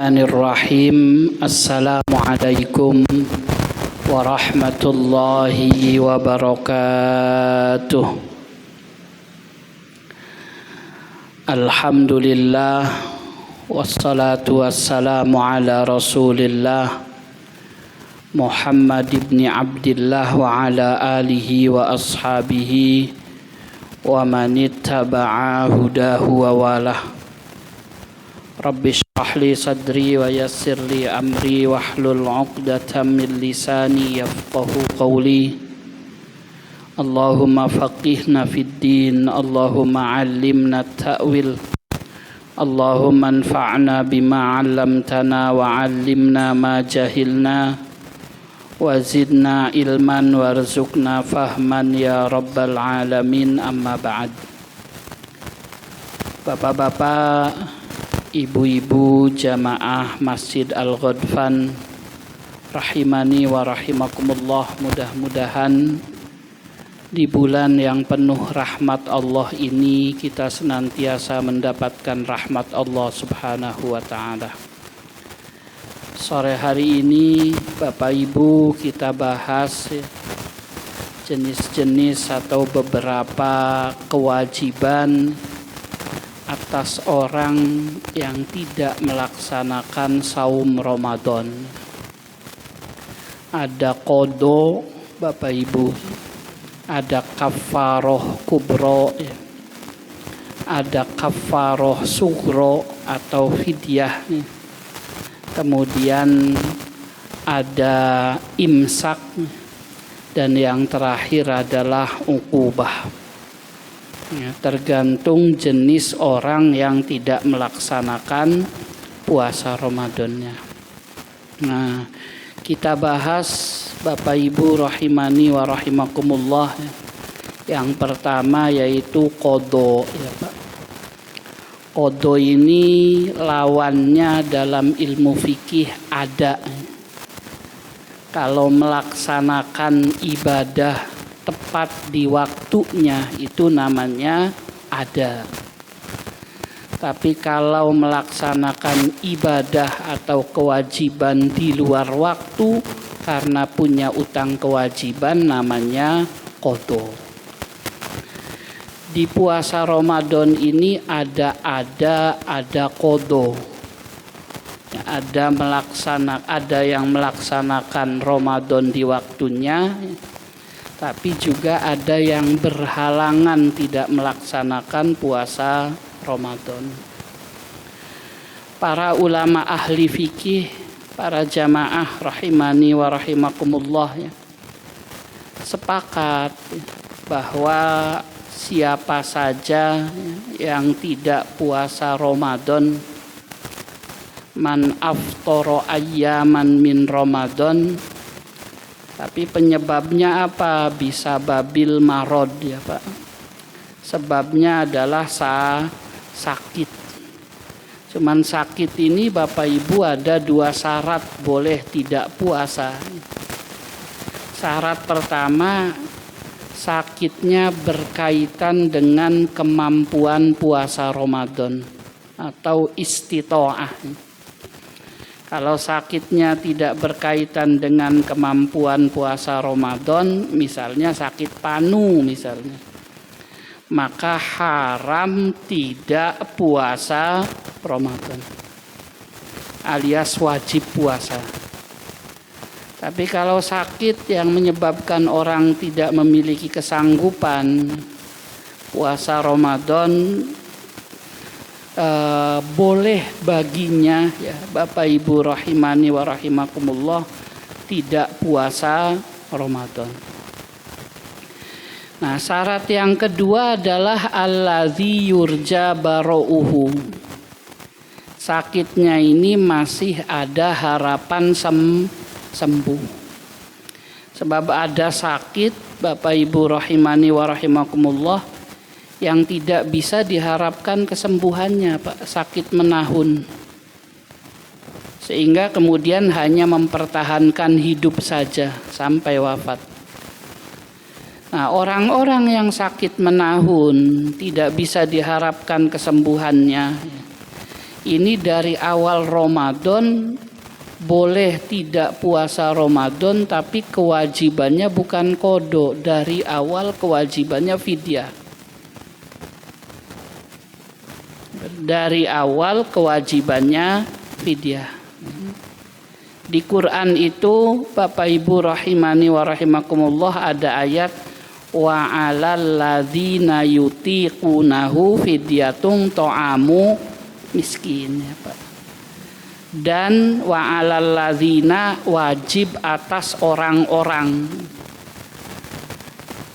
Bismillahirrahmanirrahim. Assalamualaikum warahmatullahi wabarakatuh. Alhamdulillah wassalatu wassalamu ala Rasulillah Muhammad ibn Abdillah wa ala alihi wa ashabihi wa man ittaba'a hudahu wa walah. Rabbi shrah li sadri wa yassir li amri wahlul 'uqdatam min lisani yafqahu qawli. Allahumma faqihna fid din, Allahumma 'allimna at-ta'wil, Allahumma anfa'na bima 'allamtana wa 'allimna ma jahilna wa zidna ilman warzuqna fahman ya rabbal alamin. Amma ba'd. Bapak-bapak, ibu-ibu jamaah Masjid Al-Ghadfan rahimani wa rahimakumullah, mudah-mudahan di bulan yang penuh rahmat Allah ini kita senantiasa mendapatkan rahmat Allah Subhanahu wa ta'ala. Sore hari ini Bapak Ibu kita bahas jenis-jenis atau beberapa kewajiban atas orang yang tidak melaksanakan saum Ramadan. Ada qadha Bapak Ibu, ada kafaroh kubro, ada kafaroh sugro atau fidyah, kemudian ada imsak, dan yang terakhir adalah uqubah. Ya, tergantung jenis orang yang tidak melaksanakan puasa Ramadannya. Nah, kita bahas Bapak Ibu rahimani wa rahimakumullah. Yang pertama yaitu qadha, ya Pak. Qadha ini lawannya dalam ilmu fikih ada. Kalau melaksanakan ibadah tepat di waktunya itu namanya ada. Tapi kalau melaksanakan ibadah atau kewajiban di luar waktu karena punya utang kewajiban namanya qadha. Di puasa Ramadan ini ada qadha. Ada yang melaksanakan Ramadan di waktunya, tapi juga ada yang berhalangan tidak melaksanakan puasa Ramadan. Para ulama ahli fikih, para jamaah rahimani wa rahimakumullah, sepakat bahwa siapa saja yang tidak puasa Ramadan, man aftara ayyaman min Ramadan, tapi penyebabnya apa? Bisa babil marod, ya Pak. Sebabnya adalah sakit. Cuman sakit ini Bapak Ibu ada dua syarat boleh tidak puasa. Syarat pertama, sakitnya berkaitan dengan kemampuan puasa Ramadan atau istita'ah. Kalau sakitnya tidak berkaitan dengan kemampuan puasa Ramadan, misalnya sakit panu misalnya, maka haram tidak puasa Ramadan, alias wajib puasa. Tapi kalau sakit yang menyebabkan orang tidak memiliki kesanggupan puasa Ramadan, boleh baginya, ya Bapak Ibu rahimani wa rahimakumullah, tidak puasa Ramadan. Nah, syarat yang kedua adalah allazi yurja bara'uhu. Sakitnya ini masih ada harapan sembuh. Sebab ada sakit Bapak Ibu rahimani wa rahimakumullah yang tidak bisa diharapkan kesembuhannya, Pak, sakit menahun. Sehingga kemudian hanya mempertahankan hidup saja sampai wafat. Nah, orang-orang yang sakit menahun tidak bisa diharapkan kesembuhannya. ini dari awal Ramadan boleh tidak puasa Ramadan, tapi kewajibannya bukan qada, dari awal kewajibannya fidyah. Dari awal kewajibannya fidyah. Di Quran itu Bapak Ibu rahimani wa rahimakumullah ada ayat wa 'alal ladzina yutiqunahu fidyatun ta'amu miskin, ya Pak. Dan wa 'alal ladzina wajib atas orang-orang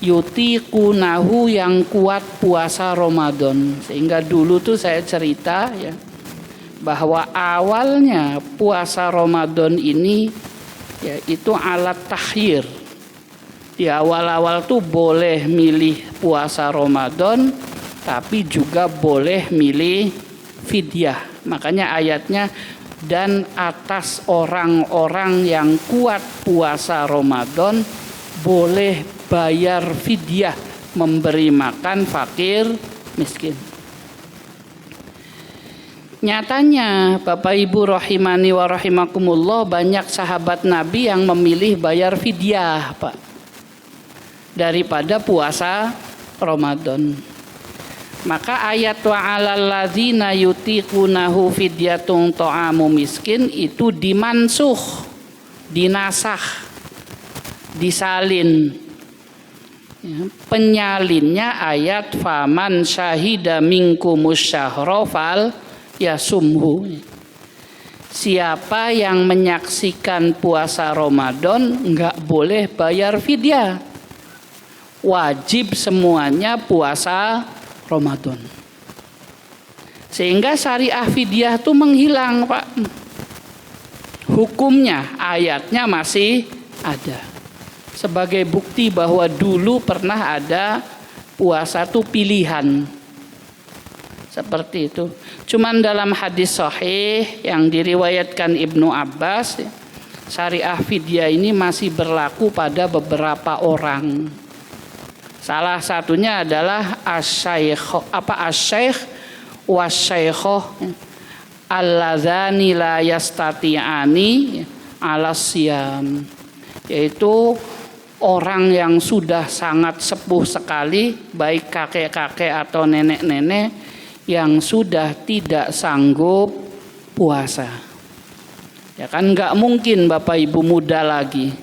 yutiqunahu yang kuat puasa Ramadan. Sehingga dulu tuh saya cerita ya, bahwa awalnya puasa Ramadan ini ya itu alat takhir. Di awal-awal tuh boleh milih puasa Ramadan, tapi juga boleh milih fidyah. Makanya ayatnya dan atas orang-orang yang kuat puasa Ramadan boleh bayar fidyah, memberi makan fakir miskin. Nyatanya Bapak Ibu rahimani wa rahimakumullah, banyak sahabat Nabi yang memilih bayar fidyah, Pak, daripada puasa Ramadan. Maka ayat wa 'alal ladzina yutiqunahu fidyatun ta'amu miskin itu dimansuh, dinasakh, disalin. Ya, penyalinnya ayat faman syahida minkumus syahra fal yasumhu. Siapa yang menyaksikan puasa Ramadan enggak boleh bayar fidyah. Wajib semuanya puasa Ramadan. Sehingga syariah fidyah itu menghilang, Pak. Hukumnya, ayatnya masih ada. Sebagai bukti bahwa dulu pernah ada puasa itu pilihan. Seperti itu. Cuman dalam hadis sahih yang diriwayatkan Ibnu Abbas, syariah fidyah ini masih berlaku pada beberapa orang. Salah satunya adalah asy-syaikh wasyaikhah alladzani la yastati'ani 'ala siyam, yaitu orang yang sudah sangat sepuh sekali, baik kakek-kakek atau nenek-nenek yang sudah tidak sanggup puasa. Ya kan nggak mungkin Bapak Ibu muda lagi.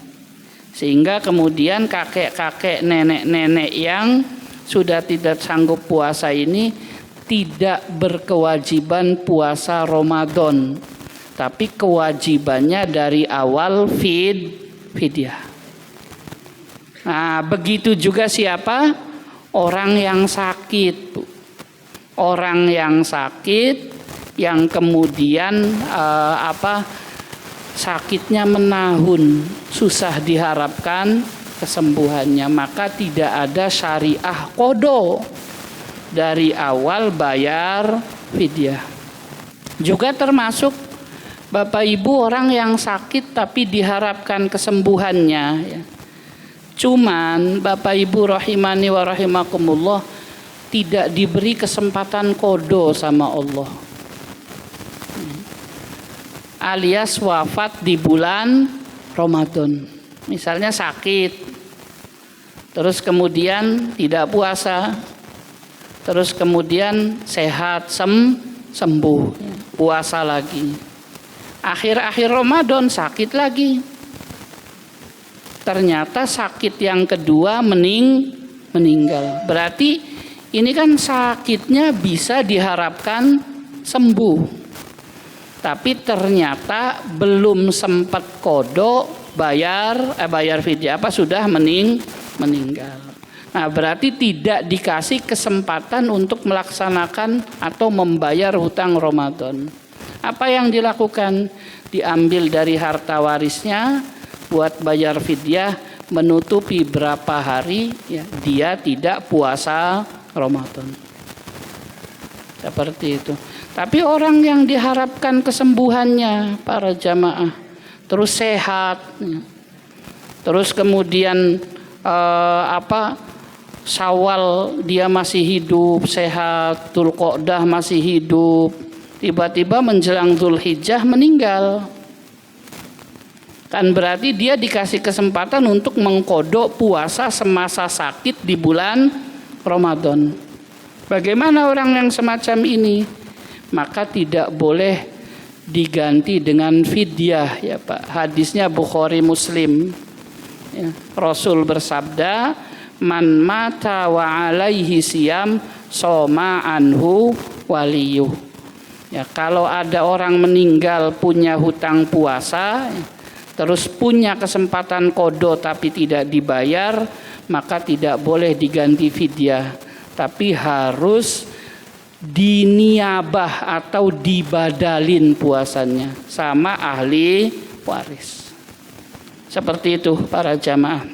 Sehingga kemudian kakek-kakek, nenek-nenek yang sudah tidak sanggup puasa ini tidak berkewajiban puasa Ramadan, tapi kewajibannya dari awal fidyah. Nah, begitu juga siapa? Orang yang sakit, orang yang sakit yang kemudian sakitnya menahun, susah diharapkan kesembuhannya, maka tidak ada syariah qada, dari awal bayar fidyah. Juga termasuk Bapak Ibu orang yang sakit tapi diharapkan kesembuhannya ya. Cuman Bapak Ibu rahimani wa rahimakumullah tidak diberi kesempatan qada sama Allah, alias wafat di bulan Ramadan. Misalnya sakit, terus kemudian tidak puasa, terus kemudian sehat, sembuh, puasa lagi. Akhir-akhir Ramadan sakit lagi. Ternyata sakit yang kedua meninggal. Berarti ini kan sakitnya bisa diharapkan sembuh. Tapi ternyata belum sempat qada bayar fidyah sudah meninggal. Nah, berarti tidak dikasih kesempatan untuk melaksanakan atau membayar hutang Ramadan. Apa yang dilakukan? Diambil dari harta warisnya buat bayar fidyah, menutupi berapa hari ya, dia tidak puasa Ramadan. Seperti itu. Tapi orang yang diharapkan kesembuhannya, para jamaah, terus sehat, terus kemudian Syawal dia masih hidup, sehat, Dzulqa'dah masih hidup, tiba-tiba menjelang Dzulhijjah meninggal. Kan berarti dia dikasih kesempatan untuk mengkodok puasa semasa sakit di bulan Ramadan. Bagaimana orang yang semacam ini? Maka tidak boleh diganti dengan fidyah ya Pak. Hadisnya Bukhari Muslim. Ya, Rasul bersabda, "Man mata wa alaihi siyam soma anhu waliyuh." Ya, kalau ada orang meninggal punya hutang puasa, terus punya kesempatan qada tapi tidak dibayar, maka tidak boleh diganti fidyah, tapi harus diniabah atau dibadalin puasanya sama ahli waris. Seperti itu para jamaah.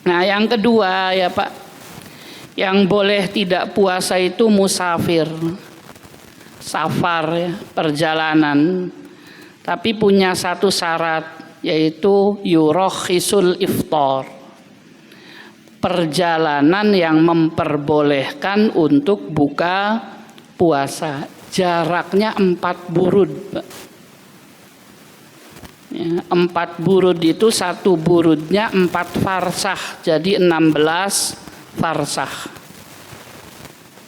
Nah, yang kedua ya Pak, yang boleh tidak puasa itu musafir, safar ya, perjalanan. Tapi punya satu syarat, yaitu yurakhisul iftar, perjalanan yang memperbolehkan untuk buka puasa, jaraknya 4 burud. Ya, 4 burud itu satu burudnya 4 farsah, jadi 16 farsah.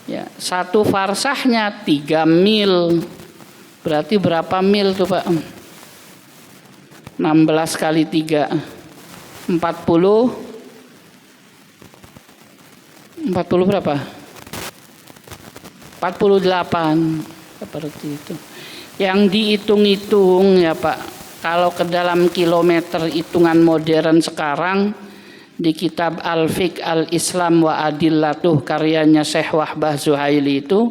Ya, satu farsahnya 3 mil, berarti berapa mil tuh Pak? 16 kali 3 40 berapa? 48 seperti itu. Yang dihitung-hitung ya Pak, kalau ke dalam kilometer hitungan modern sekarang di kitab Al-Fiqh Al-Islam wa Adillatuh karyanya Syekh Wahbah Zuhaili itu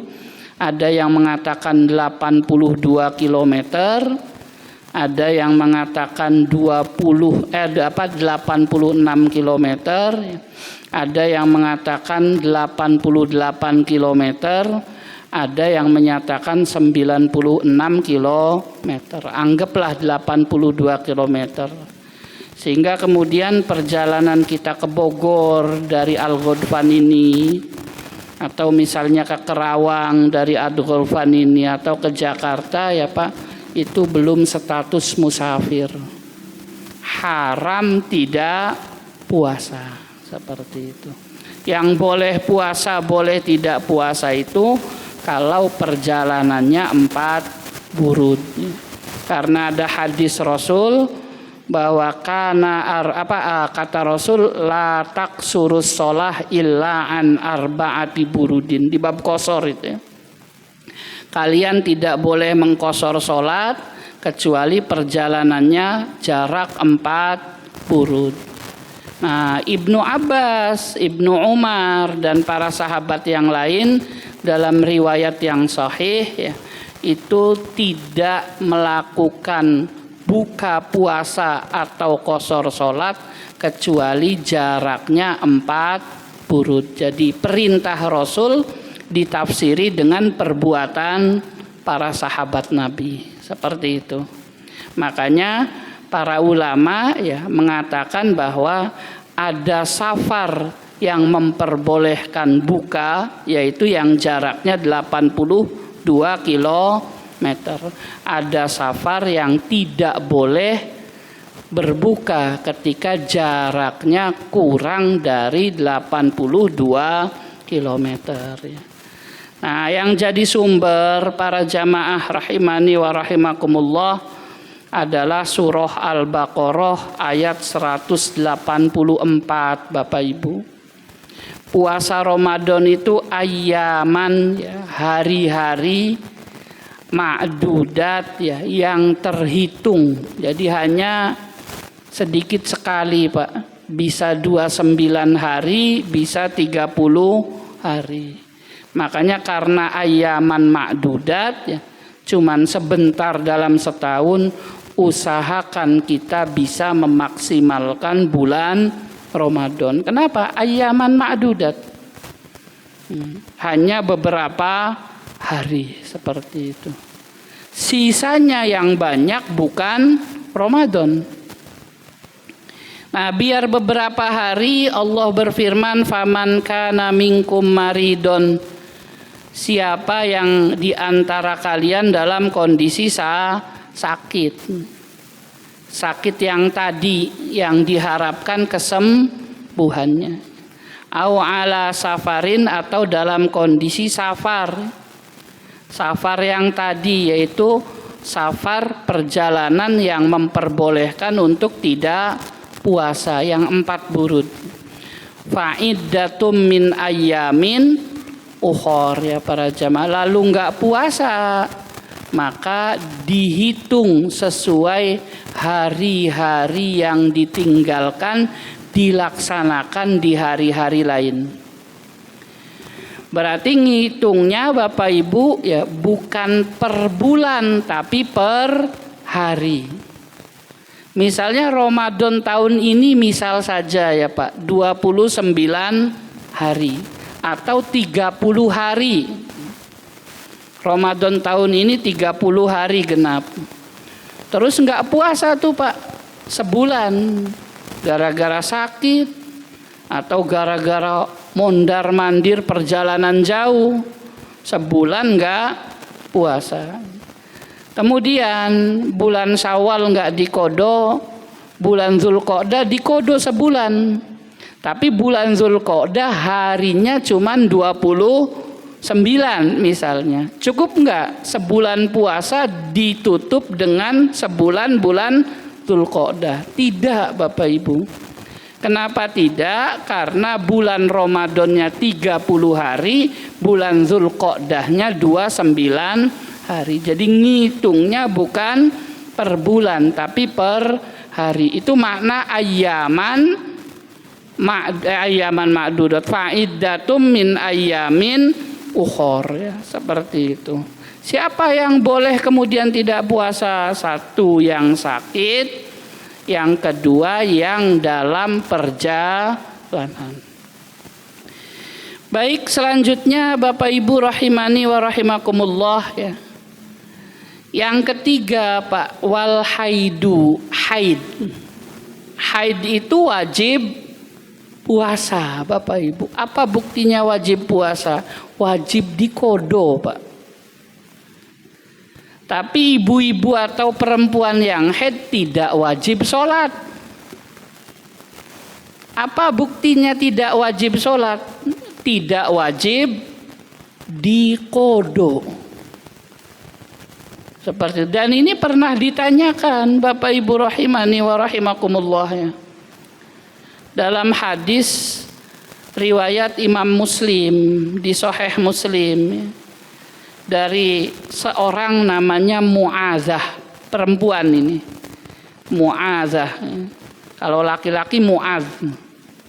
ada yang mengatakan 82 kilometer, ada yang mengatakan 86 kilometer, ada yang mengatakan 88 kilometer, ada yang menyatakan 96 kilometer. Anggaplah 82 kilometer. Sehingga kemudian perjalanan kita ke Bogor dari Al-Ghudfan ini, atau misalnya ke Kerawang dari Al-Ghudfan ini, atau ke Jakarta ya Pak, itu belum status musafir, haram tidak puasa, seperti itu. Yang boleh puasa boleh tidak puasa itu kalau perjalanannya 4 burud, karena ada hadis Rasul bahwa kata Rasul la taksurus sholah illa an arba'ati burudin, di bab qasar itu ya. Kalian tidak boleh mengqasar sholat kecuali perjalanannya jarak 4 burud. Nah, Ibnu Abbas, Ibnu Umar dan para sahabat yang lain dalam riwayat yang sahih ya, itu tidak melakukan buka puasa atau qasar sholat kecuali jaraknya 4 burud. Jadi perintah Rasul ditafsiri dengan perbuatan para sahabat Nabi, seperti itu. Makanya para ulama ya mengatakan bahwa ada safar yang memperbolehkan buka, yaitu yang jaraknya 82 kilometer. Ada safar yang tidak boleh berbuka ketika jaraknya kurang dari 82 kilometer ya. Nah, yang jadi sumber para jamaah rahimani wa rahimakumullah adalah surah Al-Baqarah ayat 184 Bapak Ibu. Puasa Ramadan itu ayyaman ya, hari-hari ma'dudat ya, yang terhitung. Jadi hanya sedikit sekali Pak. Bisa 29 hari, bisa 30 hari. Makanya karena ayaman ma'dudat ya, cuman sebentar dalam setahun, usahakan kita bisa memaksimalkan bulan Ramadan. Kenapa? Ayaman ma'dudat. Hanya beberapa hari seperti itu. Sisanya yang banyak bukan Ramadan. Nah, biar beberapa hari Allah berfirman, faman kana minkum maridon, siapa yang di antara kalian dalam kondisi sakit. Sakit yang tadi yang diharapkan kesembuhannya. Au ala safarin, atau dalam kondisi safar. Safar yang tadi yaitu safar perjalanan yang memperbolehkan untuk tidak puasa, yang 4 burud. Fa'iddatum min ayyamin ukhor, ya para jamaah. Lalu enggak puasa, maka dihitung sesuai hari-hari yang ditinggalkan, dilaksanakan di hari-hari lain. Berarti ngitungnya Bapak Ibu ya bukan per bulan tapi per hari. Misalnya Ramadan tahun ini misal saja ya Pak 29 hari atau 30 hari. Ramadan tahun ini 30 hari genap. Terus enggak puasa tuh Pak sebulan gara-gara sakit atau gara-gara mondar-mandir perjalanan jauh, sebulan enggak puasa. Kemudian bulan Syawal enggak dikodo, bulan Dzulqa'dah dikodo sebulan. Tapi bulan Dzulqa'dah harinya cuma 29 misalnya. Cukup enggak sebulan puasa ditutup dengan sebulan bulan Dzulqa'dah? Tidak Bapak Ibu. Kenapa tidak? Karena bulan Ramadannya 30 hari, bulan Dzulqa'dahnya 29 hari. Jadi ngitungnya bukan per bulan tapi per hari. Itu makna ayyaman ma'dudat, fa'iddatum min ayyamin ukhor, ya, seperti itu. Siapa yang boleh kemudian tidak puasa? Satu, yang sakit. Yang kedua, yang dalam perjalanan. Baik, selanjutnya Bapak Ibu rahimani wa rahimakumullah, ya. Yang ketiga Pak, wal haidu, haid. Haid itu wajib puasa Bapak Ibu. Apa buktinya wajib puasa? Wajib dikodo Pak. Tapi ibu-ibu atau perempuan yang haid tidak wajib sholat. Apa buktinya tidak wajib sholat? Tidak wajib dikodo. Seperti, dan ini pernah ditanyakan Bapak Ibu rahimani wa rahimakumullah, ya. Dalam hadis riwayat Imam Muslim di Sahih Muslim, ya, dari seorang namanya Mu'adzah, perempuan ini Mu'adzah, ya. Kalau laki-laki Mu'adz,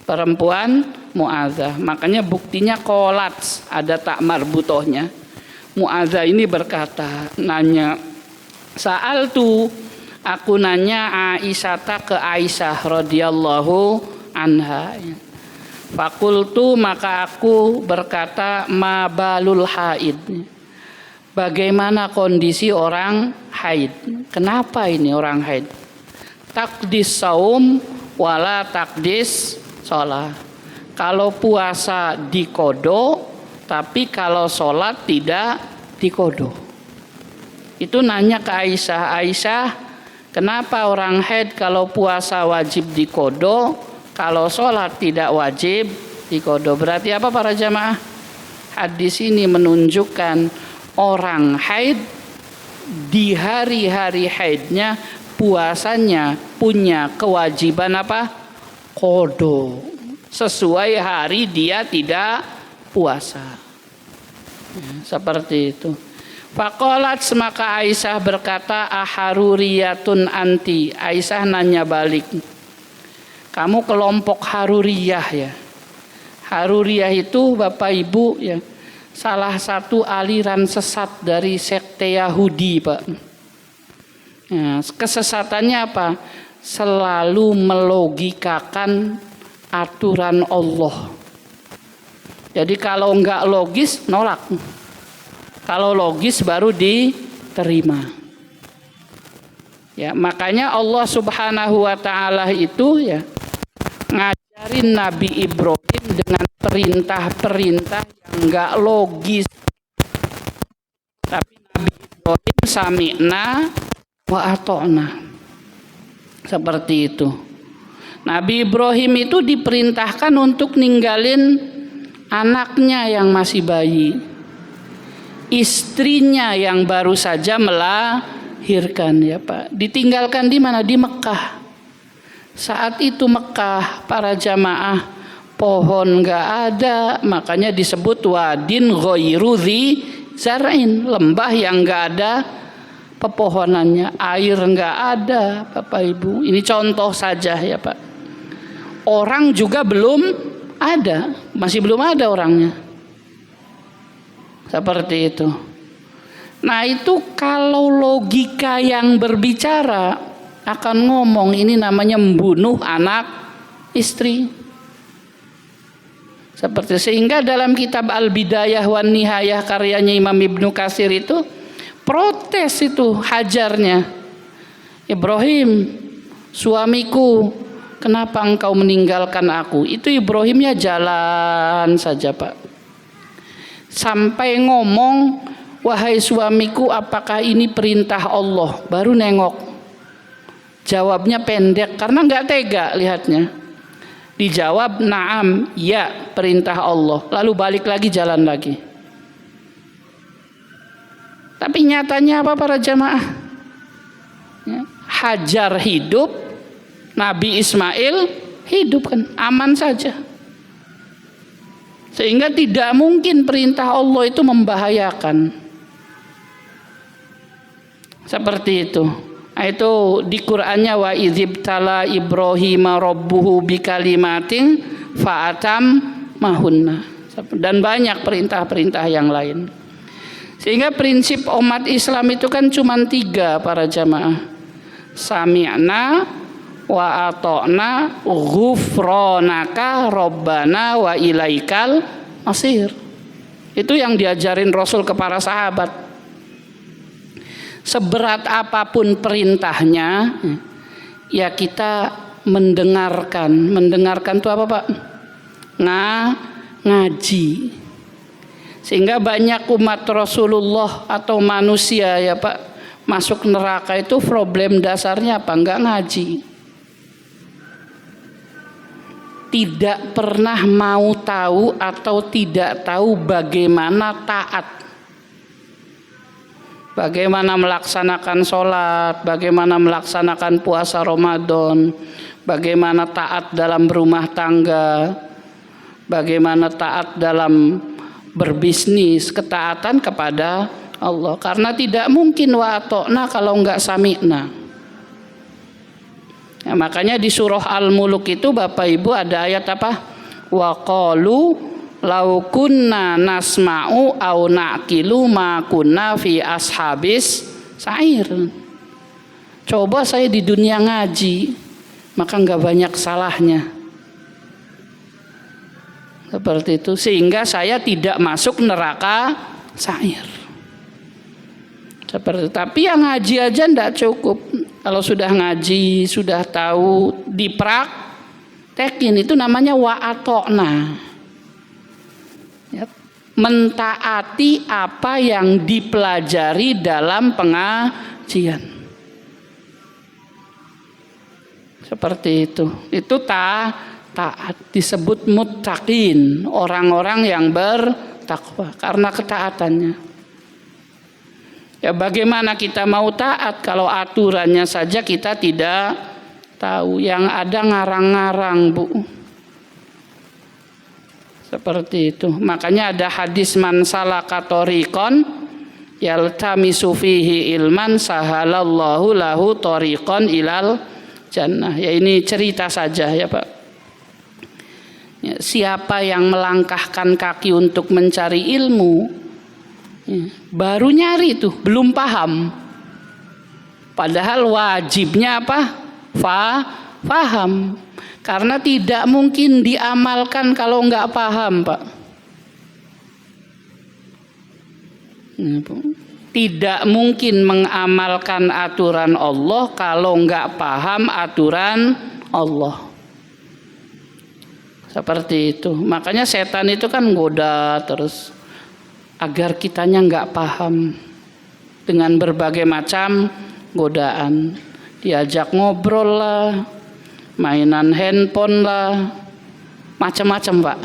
perempuan Mu'adzah. Makanya buktinya kolats, ada tak marbutohnya. Mu'adzah ini berkata, nanya, aku nanya Aisyata ke Aisyah radhiyallahu anha. Fakultu, maka aku berkata, ma balul haid. Bagaimana kondisi orang haid? Kenapa ini orang haid? Takdis saum wala takdis sholat. Kalau puasa dikodo, tapi kalau sholat tidak dikodo. Itu nanya ke Aisyah, Aisyah, kenapa orang haid kalau puasa wajib dikodo, kalau sholat tidak wajib dikodo? Berarti apa para jamaah? Hadis ini menunjukkan orang haid di hari-hari haidnya, puasanya punya kewajiban apa? Kodo. Sesuai hari dia tidak puasa, ya, seperti itu. Faqalat, maka Aisyah berkata, aharuriyatun anti. Aisyah nanya balik, kamu kelompok haruriyah ya? Haruriyah itu Bapak Ibu ya, salah satu aliran sesat dari sekte Yahudi Pak. Ya, kesesatannya apa? Selalu melogikakan aturan Allah. Jadi kalau enggak logis nolak. Kalau logis baru diterima. Ya, makanya Allah Subhanahu wa taala itu ya ngajarin Nabi Ibrahim dengan perintah-perintah yang enggak logis. Ibrahim sami'na wa ata'na. Seperti itu. Nabi Ibrahim itu diperintahkan untuk ninggalin anaknya yang masih bayi, istrinya yang baru saja melahirkan, ya Pak. Ditinggalkan di mana? Di Mekah. Saat itu Mekah, para jamaah, pohon nggak ada, makanya disebut wadin ghairu dzi zar'in, lembah yang nggak ada pepohonannya, air nggak ada, Bapak Ibu. Ini contoh saja ya Pak. Orang juga belum ada, masih belum ada orangnya. Seperti itu. Nah itu kalau logika yang berbicara akan ngomong ini namanya membunuh anak istri. Seperti sehingga dalam kitab Al-Bidayah wan Nihayah karyanya Imam Ibnu Katsir itu protes itu Hajarnya. Ibrahim, suamiku, kenapa engkau meninggalkan aku? Itu Ibrahimnya jalan saja Pak. Sampai ngomong, wahai suamiku, apakah ini perintah Allah? Baru nengok. Jawabnya pendek karena nggak tega lihatnya. Dijawab na'am, ya perintah Allah. Lalu balik lagi jalan lagi. Tapi nyatanya apa para jamaah? Ya, Hajar hidup, Nabi Ismail hidup kan, aman saja. Sehingga tidak mungkin perintah Allah itu membahayakan. Seperti itu. Nah, itu di Qur'annya wa idzibtala Ibrahima rabbuhu bikalimatin fa'atam mahunna. Dan banyak perintah-perintah yang lain. Sehingga prinsip umat Islam itu kan cuma 3 para jamaah. Sami'na wa ata'na ghufranaka rabbana wa ilaikal masir. Itu yang diajarin Rasul ke para sahabat. Seberat apapun perintahnya, ya kita mendengarkan. Mendengarkan itu apa Pak? Ngaji. Sehingga banyak umat Rasulullah atau manusia ya Pak masuk neraka itu problem dasarnya apa? Enggak ngaji. Tidak pernah mau tahu atau tidak tahu bagaimana taat. Bagaimana melaksanakan sholat, bagaimana melaksanakan puasa Ramadan, bagaimana taat dalam berumah tangga, bagaimana taat dalam berbisnis, ketaatan kepada Allah. Karena tidak mungkin wa ata'na kalau enggak sami'na. Ya, makanya di surah Al-Muluk itu Bapak Ibu ada ayat apa? Wa qalu lau kunna nasma'u au naqilu ma kunna fi ashabis sa'ir. Coba saya di dunia ngaji, maka enggak banyak salahnya. Seperti itu, sehingga saya tidak masuk neraka sa'ir. Seperti itu. Tapi yang ngaji aja enggak cukup. Kalau sudah ngaji, sudah tahu, dipraktekin, itu namanya wa ata'na. Ya, mentaati apa yang dipelajari dalam pengajian. Seperti itu. Itu taat, disebut muttaqin, orang-orang yang bertakwa karena ketaatannya. Ya bagaimana kita mau taat kalau aturannya saja kita tidak tahu, yang ada ngarang-ngarang Bu. Seperti itu. Makanya ada hadis man salaka tariqan yaltamisu fihi ilman sahalallahu lahu tariqan ilal jannah. Ya ini cerita saja ya Pak. Ya, siapa yang melangkahkan kaki untuk mencari ilmu, ya, baru nyari itu, belum paham. Padahal wajibnya apa? Paham. Karena tidak mungkin diamalkan kalau nggak paham, Pak. Tidak mungkin mengamalkan aturan Allah kalau nggak paham aturan Allah. Seperti itu. Makanya setan itu kan goda terus agar kitanya nggak paham. dengan berbagai macam godaan. Diajak ngobrol lah, mainan handphone lah, macam-macam Pak.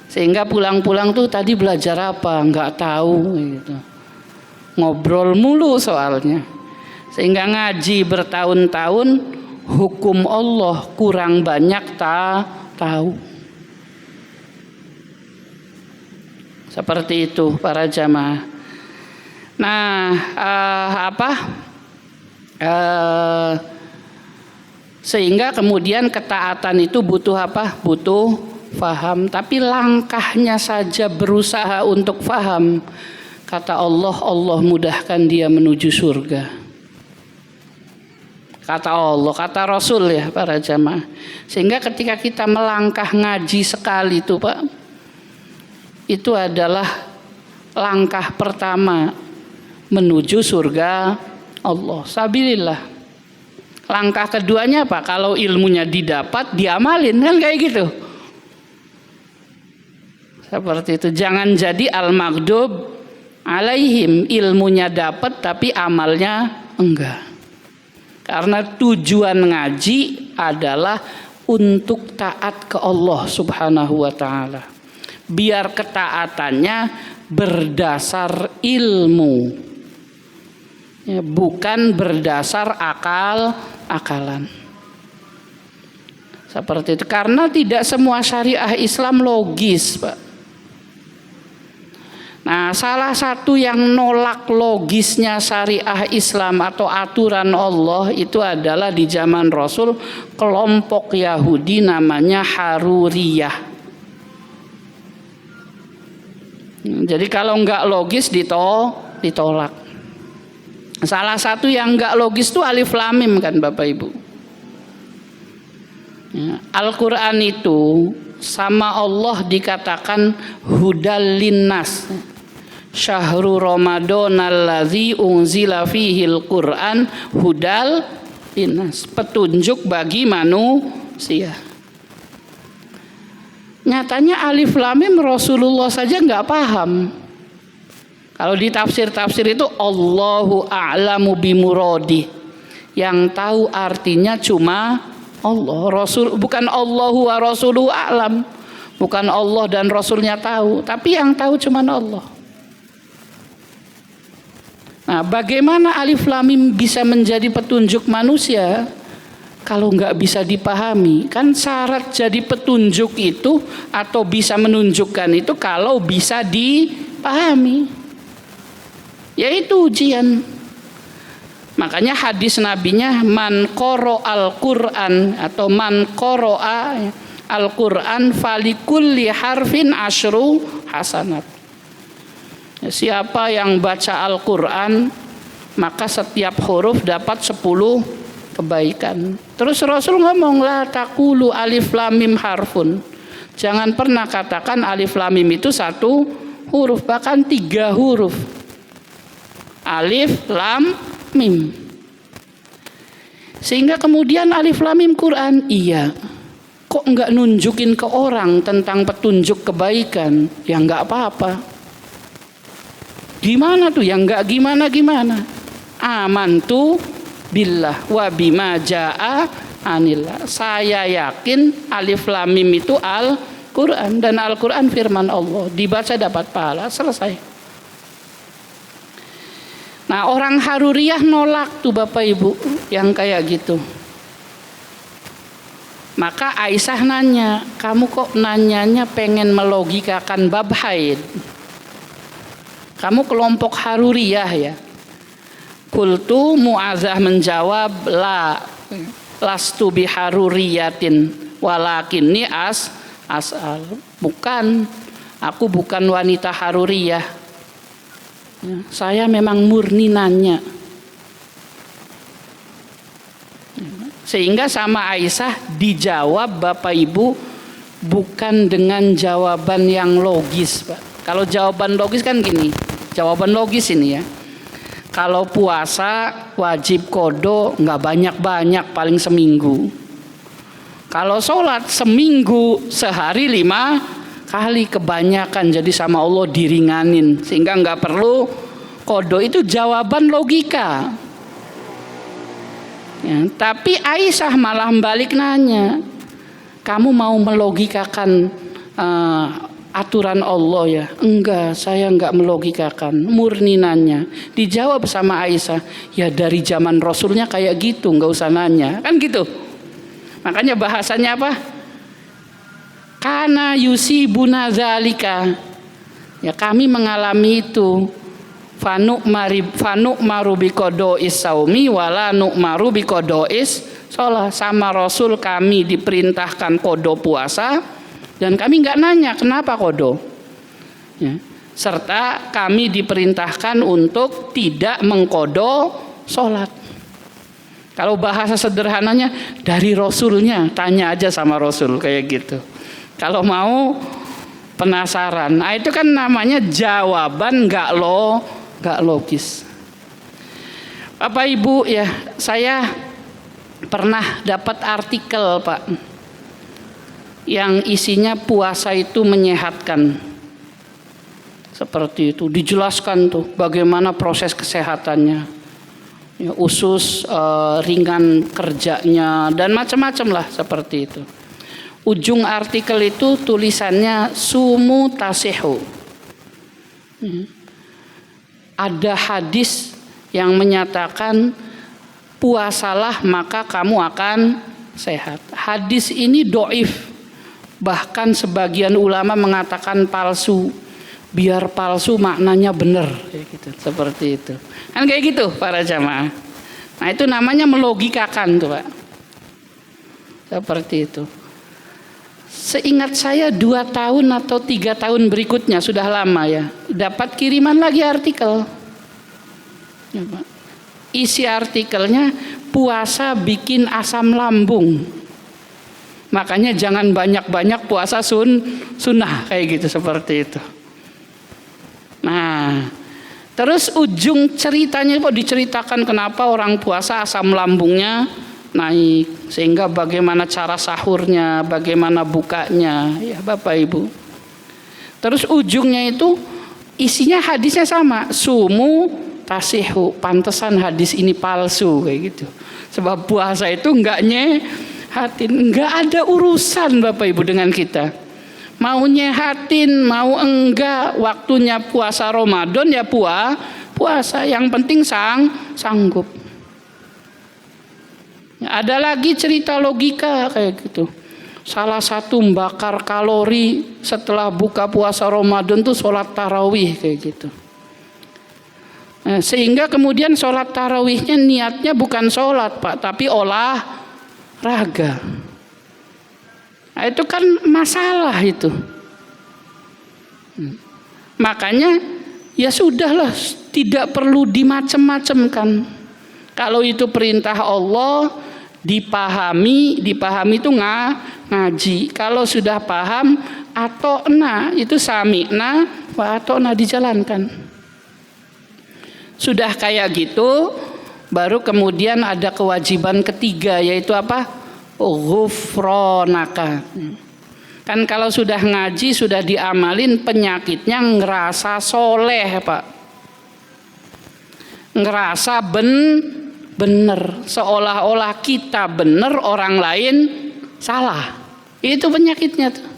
Sehingga pulang-pulang tuh tadi belajar apa nggak tahu gitu. Ngobrol mulu soalnya. Sehingga ngaji bertahun-tahun, hukum Allah kurang banyak tahu. Seperti itu para jamaah. Nah, sehingga kemudian ketaatan itu butuh apa? Butuh faham. Tapi langkahnya saja berusaha untuk faham. Kata Allah, Allah mudahkan dia menuju surga. Kata Allah, kata Rasul ya para jamaah. Sehingga ketika kita melangkah ngaji sekali itu Pak, itu adalah langkah pertama menuju surga Allah. Sabilillah. Langkah keduanya apa? Kalau ilmunya didapat, diamalin kan kayak gitu. Seperti itu. Jangan jadi al-maghdub alaihim, ilmunya dapat tapi amalnya enggak. Karena tujuan ngaji adalah untuk taat ke Allah Subhanahu wa taala. Biar ketaatannya berdasar ilmu, ya, bukan berdasar akal-akalan. Seperti itu. Karena tidak semua syariah Islam logis, Pak. Nah, salah satu yang nolak logisnya syariah Islam atau aturan Allah itu adalah di zaman Rasul kelompok Yahudi namanya Haruriyah. Jadi kalau nggak logis ditolak. Salah satu yang nggak logis itu alif lam mim kan Bapak Ibu. Ya, Al-Quran itu sama Allah dikatakan hudal linnas. Syahrul Ramadan allazi unzila fihil Quran hudal linnas. Petunjuk bagi manusia. Nyatanya alif lam mim Rasulullah saja nggak paham. Kalau di tafsir-tafsir itu Allahu a'lamu bimuradi. Yang tahu artinya cuma Allah. Rasul, bukan Allahu wa rasuluhu a'lam. Bukan Allah dan Rasulnya tahu, tapi yang tahu cuma Allah. Nah, bagaimana alif lam mim bisa menjadi petunjuk manusia? Kalau nggak bisa dipahami, kan syarat jadi petunjuk itu atau bisa menunjukkan itu kalau bisa dipahami, yaitu ujian. Makanya hadis nabinya man qara al-Qur'an atau man qara'a al-Qur'an falikulli harfin asyru hasanat. Siapa yang baca Al-Qur'an maka setiap huruf dapat 10 kebaikan. Terus Rasul ngomong la taqulu alif lam mim harfun. Jangan pernah katakan alif lam mim itu 1 huruf, bahkan 3 huruf. Alif lam mim. Sehingga kemudian alif lam mim Quran, iya. Kok enggak nunjukin ke orang tentang petunjuk kebaikan? Ya enggak apa-apa. Gimana tuh? Ya enggak gimana-gimana. Amantu billah wa bima jaa anillah. Saya yakin alif lam mim itu Al-Quran dan Al-Quran firman Allah. Dibaca dapat pahala, selesai. Nah, orang Haruriyah nolak tuh Bapak Ibu yang kayak gitu. Maka Aisyah nanya, kamu kok nanyanya pengen melogikakan bab haid? Kamu kelompok Haruriyah ya? Qultu, Mu'adzah menjawab, la lastu biharuriyatin walakinni as'al. Bukan, aku bukan wanita Haruriyah. Saya memang murni nanya. Sehingga sama Aisyah dijawab Bapak Ibu bukan dengan jawaban yang logis, Pak. Kalau jawaban logis kan gini, jawaban logis ini ya. Kalau puasa wajib kodo nggak banyak-banyak, paling seminggu. Kalau sholat seminggu sehari 5 kali, kebanyakan jadi sama Allah diringanin sehingga nggak perlu Qadha itu jawaban logika. Ya, tapi Aisyah malah balik nanya, kamu mau melogikakan aturan Allah ya? Enggak, saya enggak melogikakan, murni nanya. Dijawab sama Aisyah, ya dari zaman Rasulnya kayak gitu, enggak usah nanya. Kan gitu. Makanya bahasanya apa? Kana yusibuna zalika. Ya kami mengalami itu. Fanuk maru biqada'is saumi wala nu'maru biqada'is shalah. Sama Rasul kami diperintahkan qada puasa dan kami enggak nanya kenapa qada. Ya. Serta kami diperintahkan untuk tidak mengqada salat. Kalau bahasa sederhananya dari Rasulnya, tanya aja sama Rasul kayak gitu. Kalau mau penasaran, nah itu kan namanya jawaban nggak logis. Bapak Ibu ya, saya pernah dapat artikel Pak, yang isinya puasa itu menyehatkan. Seperti itu, dijelaskan tuh bagaimana proses kesehatannya. Ya, usus ringan kerjanya dan macam-macam lah seperti itu. Ujung artikel itu tulisannya sumu tasihu. Ada hadis yang menyatakan puasalah maka kamu akan sehat. Hadis ini doif, bahkan sebagian ulama mengatakan palsu. Biar palsu maknanya benar, kayak gitu, seperti itu. Kan kayak gitu para jamaah. Nah itu namanya melogikakan tuh Pak. Seperti itu. Seingat saya 2 tahun atau 3 tahun berikutnya, sudah lama ya, dapat kiriman lagi artikel. Ya, Pak. Isi artikelnya puasa bikin asam lambung. Makanya jangan banyak-banyak puasa sunnah kayak gitu, seperti itu. Nah, terus ujung ceritanya kok diceritakan kenapa orang puasa asam lambungnya naik, sehingga bagaimana cara sahurnya, bagaimana bukanya, ya Bapak Ibu. Terus ujungnya itu isinya hadisnya sama, sumu tasihu, pantesan hadis ini palsu kayak gitu. Sebab puasa itu enggak nyehatin, enggak ada urusan Bapak Ibu dengan kita. Mau nyehatin, mau enggak, waktunya puasa Ramadan ya puasa. Yang penting sanggup. Ya, ada lagi cerita logika kayak gitu. Salah satu membakar kalori setelah buka puasa Ramadan tuh sholat tarawih kayak gitu. Nah, sehingga kemudian sholat tarawihnya niatnya bukan sholat Pak, tapi olahraga. Nah, itu kan masalah itu. Makanya ya sudahlah, tidak perlu dimacem-macemkan. Kalau itu perintah Allah, dipahami itu ngaji. Kalau sudah paham, atokna itu sami'na wa atokna, dijalankan. Sudah kayak gitu, baru kemudian ada kewajiban ketiga, yaitu apa? Ghufronaka. Kan kalau sudah ngaji, sudah diamalin, penyakitnya ngerasa soleh Pak, ngerasa bener, seolah-olah kita bener, orang lain salah. Itu penyakitnya tuh.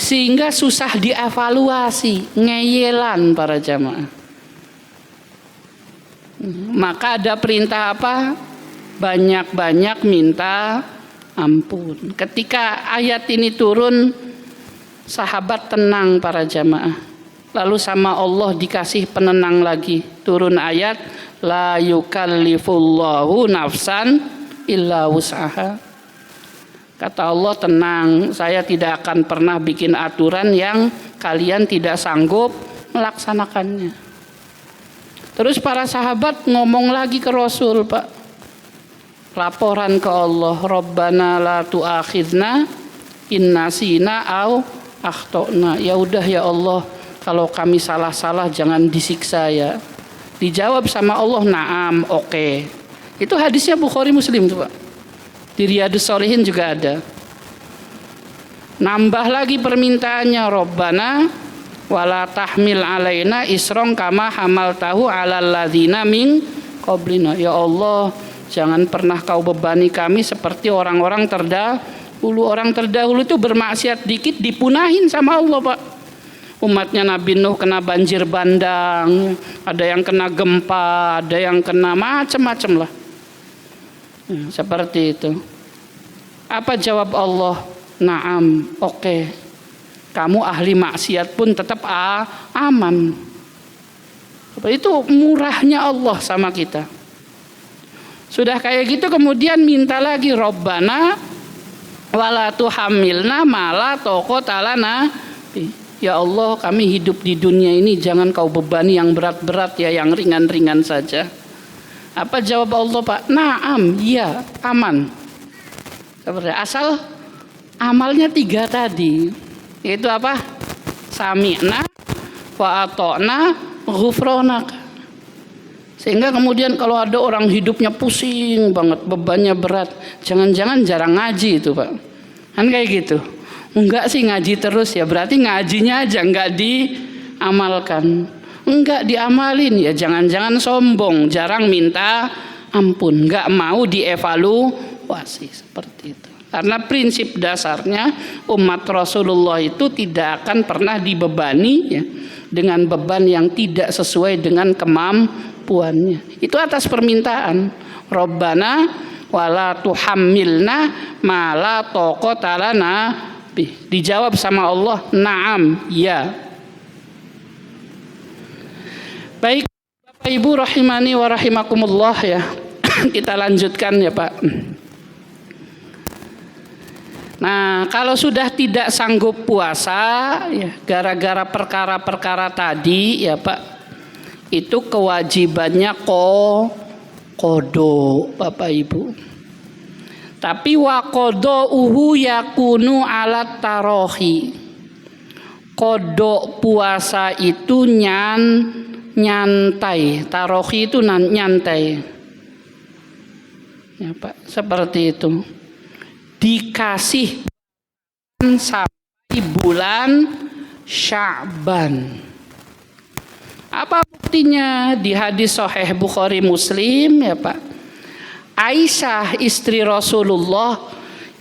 Sehingga susah dievaluasi, ngeyelan para jamaah. Maka ada perintah apa? Banyak-banyak minta ampun. Ketika ayat ini turun, sahabat tenang para jamaah. Lalu sama Allah dikasih penenang lagi. Turun ayat, la yukallifullahu nafsan illa wus'aha. Kata Allah, tenang, saya tidak akan pernah bikin aturan yang kalian tidak sanggup melaksanakannya. Terus para sahabat ngomong lagi ke Rasul Pak. Laporan ke Allah, Rabbana la tu'akhidna in nasina au akhtona. Ya udah ya Allah, kalau kami salah-salah jangan disiksa ya. Dijawab sama Allah, naam, oke. Itu hadisnya Bukhari Muslim tuh Pak. Di Riyadhus Shalihin juga ada. Nambah lagi permintaannya, Rabbana wala tahmil alaina isron kama hamaltahu alal ladzina min qablina. Ya Allah, jangan pernah kau bebani kami seperti orang-orang terdahulu. Orang terdahulu itu bermaksiat dikit dipunahin sama Allah, Pak. Umatnya Nabi Nuh kena banjir bandang, ada yang kena gempa, ada yang kena macam-macam lah. Seperti itu. Apa jawab Allah? Naam, oke. Kamu ahli maksiat pun tetap aman. Itu murahnya Allah sama kita. Sudah kayak gitu kemudian minta lagi, Rabbana wala tuhammilna ma la taqata lana. Ya Allah, kami hidup di dunia ini jangan kau bebani yang berat-berat ya, yang ringan-ringan saja. Apa jawab Allah, Pak? Naam, iya, aman. Asal amalnya 3 tadi. Yaitu apa? Sami'na wa ata'na ghufranak. Sehingga kemudian kalau ada orang hidupnya pusing banget, bebannya berat, jangan-jangan jarang ngaji itu, Pak. Kan kayak gitu. Enggak sih, ngaji terus ya, berarti ngajinya aja enggak diamalkan. Enggak diamalin ya, jangan-jangan sombong, jarang minta ampun, enggak mau dievaluasi seperti itu. Karena prinsip dasarnya umat Rasulullah itu tidak akan pernah dibebani ya, dengan beban yang tidak sesuai dengan kemampuannya. Itu atas permintaan Rabbana wala tuhammilna ma la taqata lana. Dijawab sama Allah, na'am, ya. Baik, Bapak Ibu rahimani wa rahimakumullah ya. Kita lanjutkan ya, Pak. Nah, kalau sudah tidak sanggup puasa ya, gara-gara perkara-perkara tadi ya, Pak, itu kewajibannya qodho, Bapak Ibu. Tapi wa qadauhu yakunu alat tarohi. Qadha puasa itu nyantai. Tarohi itu nyantai. Ya, Pak, seperti itu. Dikasih sampai bulan Sya'ban. Apa buktinya? Di hadis Sahih Bukhari Muslim ya, Pak. Aisyah istri Rasulullah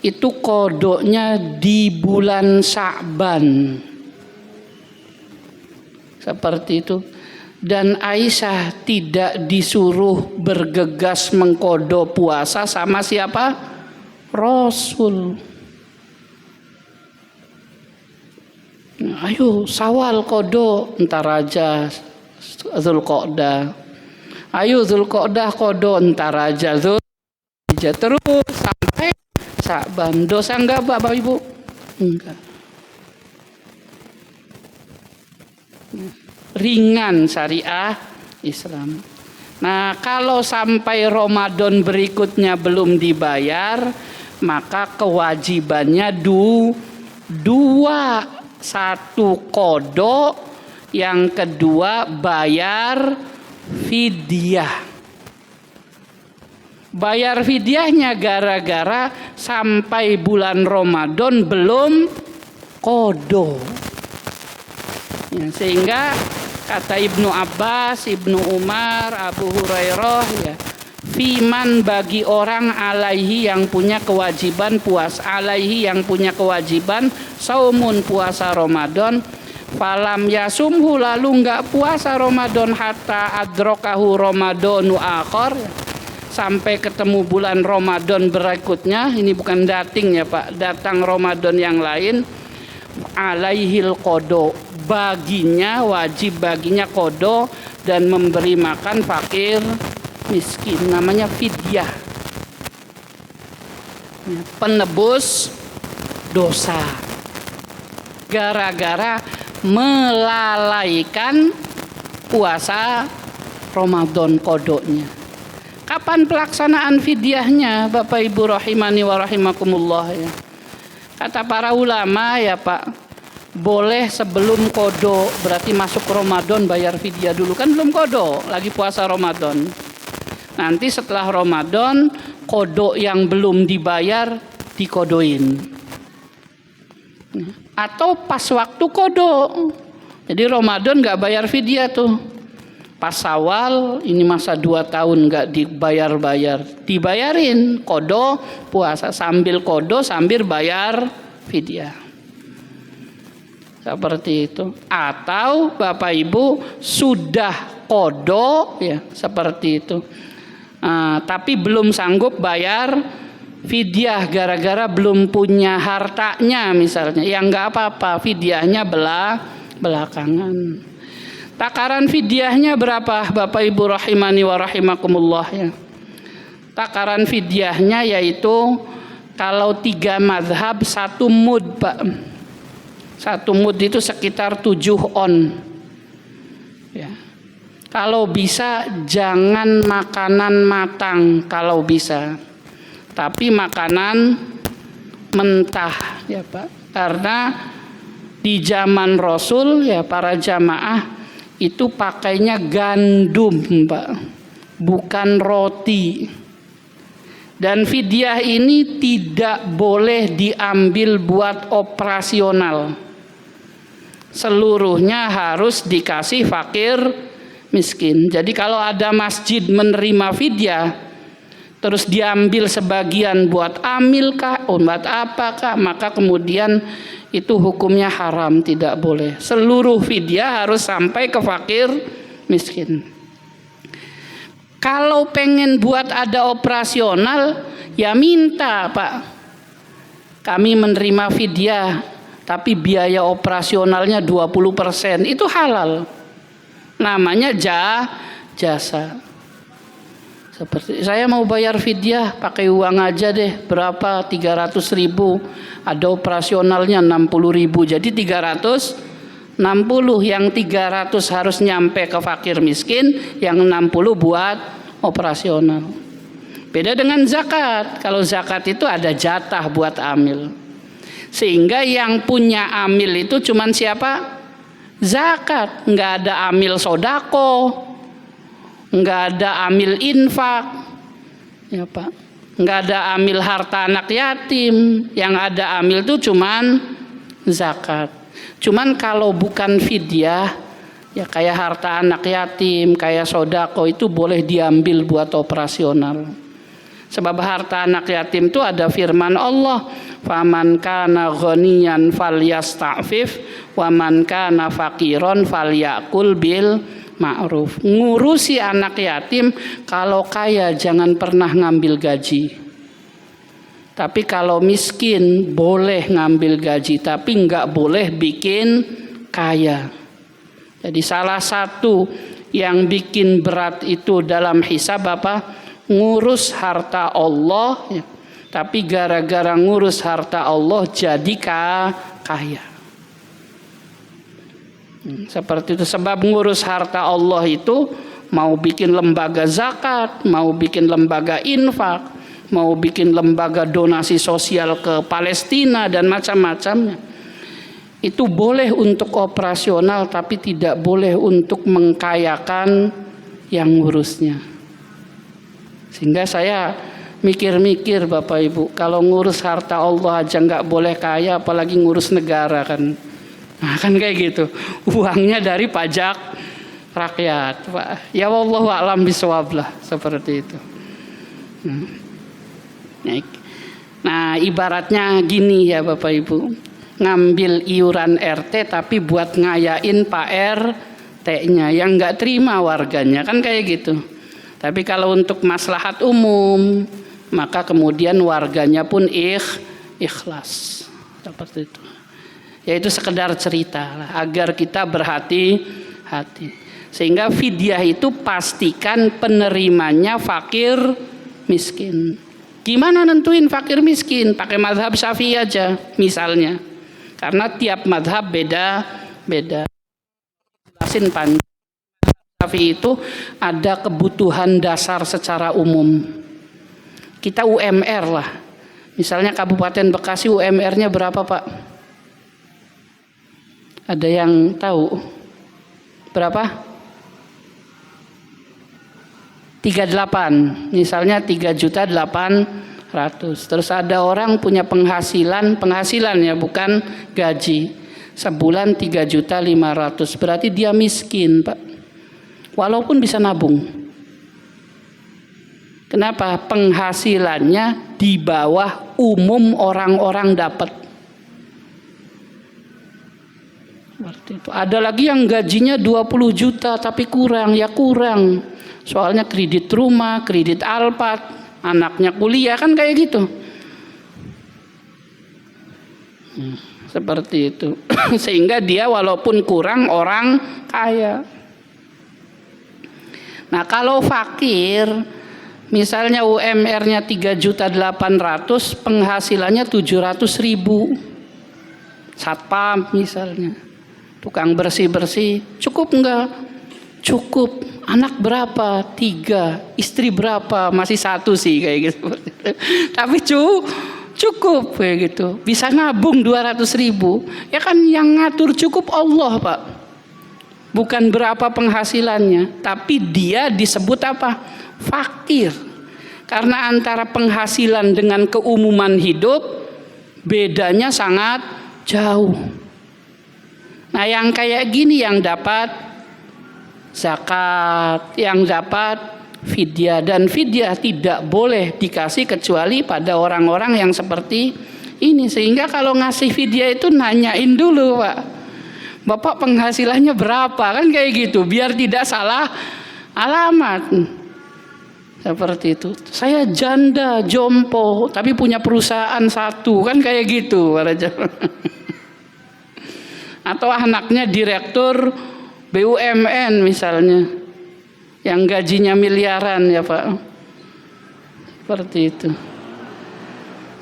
itu qodoknya di bulan Sya'ban. Seperti itu. Dan Aisyah tidak disuruh bergegas mengkodo puasa sama siapa? Rasul. Nah, ayo Syawal kodo, entar aja Dzulqa'dah. Ayo Dzulqa'dah kodo, entar aja Dzulhijjah, terus sampai Sya'ban. Dosa enggak, Bapak Ibu? Enggak. Ringan syariah Islam. Nah, kalau sampai Ramadan berikutnya belum dibayar, maka kewajibannya dua. Satu qadha, yang kedua bayar fidyah. Bayar fidyahnya gara-gara sampai bulan Ramadan belum qadha. Ya, sehingga kata Ibnu Abbas, Ibnu Umar, Abu Hurairah ya, fiman bagi orang alaihi yang punya kewajiban puasa, alaihi yang punya kewajiban saumun puasa Ramadan, falam yasumhu lalu enggak puasa Ramadan hatta adrokahu Ramadanu akhir, sampai ketemu bulan Ramadan berikutnya. Ini bukan dating ya, Pak, datang Ramadan yang lain. Alaihil qadha, baginya wajib baginya qadha dan memberi makan fakir miskin, namanya fidyah, penebus dosa gara-gara melalaikan puasa Ramadan qadhonya. Kapan pelaksanaan fidyahnya, Bapak Ibu rahimani wa rahimakumullah ya? Kata para ulama ya, Pak, boleh sebelum qadha, berarti masuk Ramadan bayar fidyah dulu, kan belum qadha, lagi puasa Ramadan. Nanti setelah Ramadan qadha yang belum dibayar dikodoin. Atau pas waktu qadha, Jadi Ramadan nggak bayar fidyah tuh. Pas Syawal ini masa 2 tahun nggak dibayar-bayar, dibayarin kodo puasa, sambil kodo sambil bayar fidyah. Seperti itu. Atau Bapak Ibu sudah kodo ya seperti itu, tapi belum sanggup bayar fidyah gara-gara belum punya hartanya misalnya, ya nggak apa-apa, fidyahnya belakangan. Takaran fidyahnya berapa Bapak Ibu rahimani wa rahimakumullah ya. Takaran fidyahnya yaitu kalau 3 mazhab 1 mud Pak. 1 mud itu sekitar 7 on. Ya. Kalau bisa jangan makanan matang kalau bisa. Tapi makanan mentah ya Pak. Karena di zaman Rasul ya para jamaah itu pakainya gandum Pak, bukan roti. Dan fidyah ini tidak boleh diambil buat operasional. Seluruhnya harus dikasih fakir miskin. Jadi kalau ada masjid menerima fidyah, terus diambil sebagian buat amil kah, buat apakah, maka kemudian itu hukumnya haram, tidak boleh. Seluruh fidyah harus sampai ke fakir miskin. Kalau pengen buat ada operasional, ya minta Pak, kami menerima fidyah, tapi biaya operasionalnya 20%, itu halal. Namanya jasa. Seperti saya mau bayar fidyah pakai uang aja deh, berapa? 300.000, ada operasionalnya 60.000, jadi 360. Yang 300 harus nyampe ke fakir miskin, yang 60 buat operasional. Beda dengan zakat. Kalau zakat itu ada jatah buat amil, sehingga yang punya amil itu cuman siapa? Zakat. Nggak ada amil sodako, nggak ada amil infak ya Pak, nggak ada amil harta anak yatim. Yang ada amil itu cuman zakat. Cuman kalau bukan fidyah ya kayak harta anak yatim, kayak sodako, itu boleh diambil buat operasional. Sebab harta anak yatim itu ada firman Allah, faman kana ghaniyan falyasta'fif wa man kana faqiron falyakul bil ma'ruf. Ngurusi anak yatim, kalau kaya jangan pernah ngambil gaji. Tapi kalau miskin boleh ngambil gaji, tapi nggak boleh bikin kaya. Jadi salah satu yang bikin berat itu dalam hisab apa? Ngurus harta Allah ya. Tapi gara-gara ngurus harta Allah jadi kaya. Seperti itu. Sebab ngurus harta Allah itu mau bikin lembaga zakat, mau bikin lembaga infak, mau bikin lembaga donasi sosial ke Palestina dan macam-macamnya. Itu boleh untuk operasional, tapi tidak boleh untuk mengkayakan yang ngurusnya. Sehingga saya mikir-mikir Bapak Ibu, kalau ngurus harta Allah aja nggak boleh kaya, apalagi ngurus negara kan. Nah, kan kayak gitu, uangnya dari pajak rakyat Pak. Ya wallahu a'lam bishawab lah, seperti itu. Nah ibaratnya gini ya Bapak Ibu, ngambil iuran RT tapi buat ngayain Pak RT-nya yang nggak terima warganya, kan kayak gitu. Tapi kalau untuk maslahat umum, maka kemudian warganya pun ikhlas, seperti itu. Yaitu sekedar cerita lah, agar kita berhati-hati. Sehingga fidyah itu pastikan penerimanya fakir miskin. Gimana nentuin fakir miskin? Pakai mazhab Syafi'i aja misalnya. Karena tiap mazhab beda-beda. Jelasin panjang. Syafi'i itu ada kebutuhan dasar secara umum. Kita UMR lah. Misalnya Kabupaten Bekasi UMR-nya berapa Pak? Ada yang tahu? Berapa? 38. Misalnya 3.800.000. Terus ada orang punya penghasilan ya, bukan gaji Sebulan 3.500.000, berarti dia miskin, Pak. Walaupun bisa nabung. Kenapa? Penghasilannya di bawah umum orang-orang dapat. Seperti itu. Ada lagi yang gajinya 20 juta tapi kurang, ya kurang. Soalnya kredit rumah, kredit Alphard, anaknya kuliah, kan kayak gitu. Seperti itu. Sehingga dia walaupun kurang orang kaya. Nah, kalau fakir, misalnya UMR-nya 3.800.000, penghasilannya 700.000. Satpam misalnya, tukang bersih-bersih, cukup enggak? Cukup. Anak berapa? 3. Istri berapa? Masih 1 sih kayak gitu. Tapi cukup kayak gitu. Bisa nabung 200.000. Ya kan yang ngatur cukup Allah, Pak. Bukan berapa penghasilannya, tapi dia disebut apa? Fakir. Karena antara penghasilan dengan keumuman hidup bedanya sangat jauh. Nah, yang kayak gini yang dapat zakat, yang dapat fidyah, dan fidyah tidak boleh dikasih kecuali pada orang-orang yang seperti ini. Sehingga kalau ngasih fidyah itu nanyain dulu, Pak, Bapak penghasilannya berapa, kan kayak gitu, biar tidak salah alamat. Seperti itu. Saya janda, jompo, tapi punya perusahaan 1, kan kayak gitu. Atau anaknya direktur BUMN misalnya, yang gajinya miliaran, ya Pak. Seperti itu.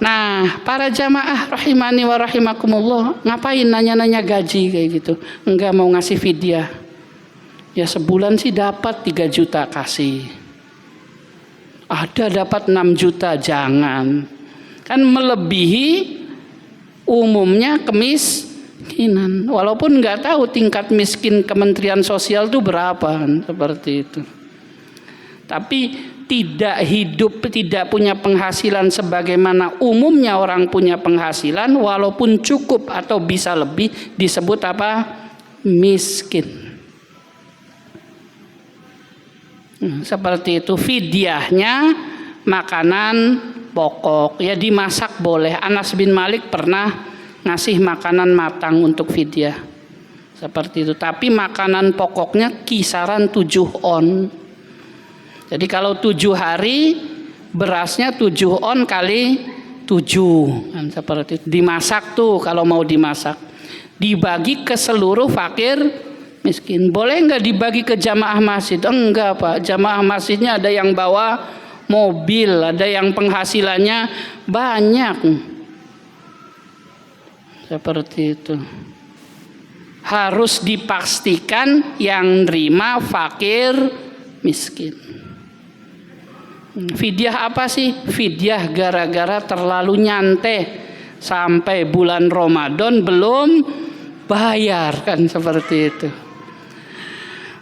Nah, para jamaah rahimani wa rahimakumullah, ngapain nanya-nanya gaji kayak gitu? Enggak mau ngasih fidyah. Ya sebulan sih dapat 3 juta kasih. Ada dapat 6 juta, jangan. Kan melebihi umumnya kemiskinan. Walaupun nggak tahu tingkat miskin Kementerian Sosial itu berapa, kan? Seperti itu. Tapi tidak punya penghasilan sebagaimana umumnya orang punya penghasilan, walaupun cukup atau bisa lebih, disebut apa? Miskin. Seperti itu. Fidyahnya makanan pokok, ya dimasak boleh. Anas bin Malik pernah ngasih makanan matang untuk fidyah. Seperti itu. Tapi makanan pokoknya kisaran 7 on. Jadi kalau 7 hari berasnya 7 on kali 7, kan seperti itu. Dimasak tuh kalau mau dimasak. Dibagi ke seluruh fakir miskin. Boleh nggak dibagi ke jamaah masjid? Enggak, Pak. Jamaah masjidnya ada yang bawa mobil, ada yang penghasilannya banyak. Seperti itu. Harus dipastikan yang nerima fakir miskin. Fidyah apa sih? Fidyah gara-gara terlalu nyantai sampai bulan Ramadan belum bayar, kan seperti itu.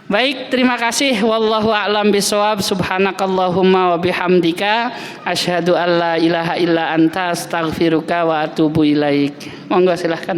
Baik, terima kasih. Wallahu a'lam bishawab. Subhanakallahumma wa bihamdika asyhadu an la ilaha illa anta astaghfiruka wa atubu ilaik. Monggo silahkan.